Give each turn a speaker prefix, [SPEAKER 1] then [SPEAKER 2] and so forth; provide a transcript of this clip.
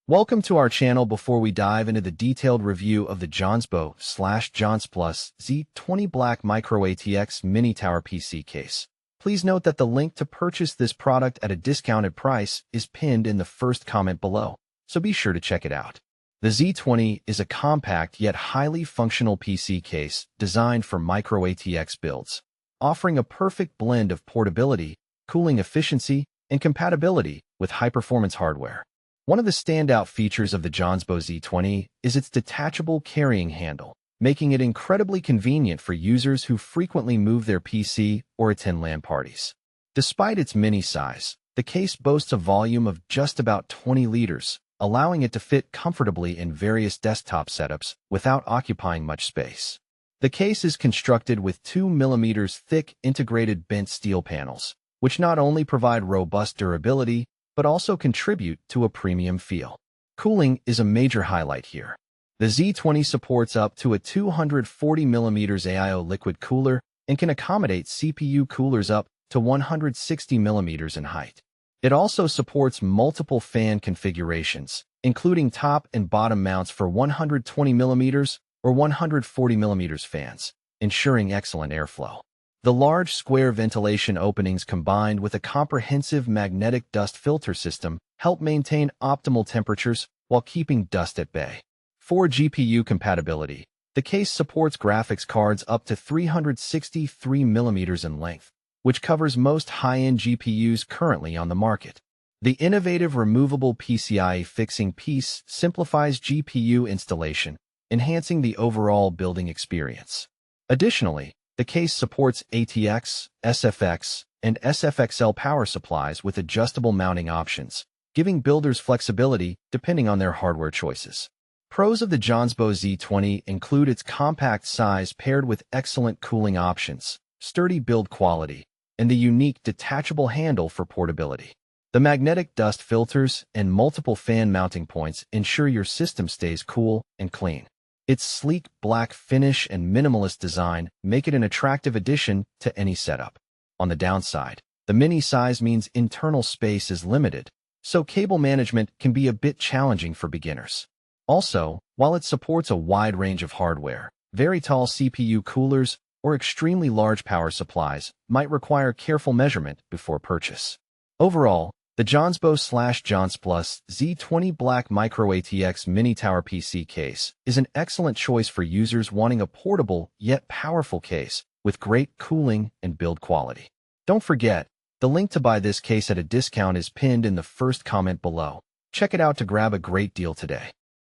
[SPEAKER 1] Welcome to our channel. Before we dive into the detailed review of the JONSBO/JONSPLUS Z20 Black Micro-ATX Mini Tower PC case, please note that the link to purchase this product at a discounted price is pinned in the first comment below, so be sure to check it out. The Z20 is a compact yet highly functional PC case designed for Micro-ATX builds, offering a perfect blend of portability, cooling efficiency, and compatibility with high-performance hardware. One of the standout features of the JONSBO Z20 is its detachable carrying handle, making it incredibly convenient for users who frequently move their PC or attend LAN parties. Despite its mini size, the case boasts a volume of just about 20 liters, allowing it to fit comfortably in various desktop setups without occupying much space. The case is constructed with 2 mm thick integrated bent steel panels, which not only provide robust durability, but also contribute to a premium feel. Cooling is a major highlight here. The Z20 supports up to a 240 mm AIO liquid cooler and can accommodate CPU coolers up to 160 mm in height. It also supports multiple fan configurations, including top and bottom mounts for 120 mm or 140 mm fans, ensuring excellent airflow. The large square ventilation openings combined with a comprehensive magnetic dust filter system help maintain optimal temperatures while keeping dust at bay. For GPU compatibility, the case supports graphics cards up to 363 mm in length, which covers most high-end GPUs currently on the market. The innovative removable PCIe fixing piece simplifies GPU installation, enhancing the overall building experience. Additionally, the case supports ATX, SFX, and SFXL power supplies with adjustable mounting options, giving builders flexibility depending on their hardware choices. Pros of the JONSBO Z20 include its compact size paired with excellent cooling options, sturdy build quality, and the unique detachable handle for portability. The magnetic dust filters and multiple fan mounting points ensure your system stays cool and clean. Its sleek black finish and minimalist design make it an attractive addition to any setup. On the downside, the mini size means internal space is limited, so cable management can be a bit challenging for beginners. Also, while it supports a wide range of hardware, very tall CPU coolers or extremely large power supplies might require careful measurement before purchase. Overall, the JONSBO/JONSPLUS Z20 Black Micro-ATX Mini Tower PC case is an excellent choice for users wanting a portable yet powerful case with great cooling and build quality. Don't forget, the link to buy this case at a discount is pinned in the first comment below. Check it out to grab a great deal today.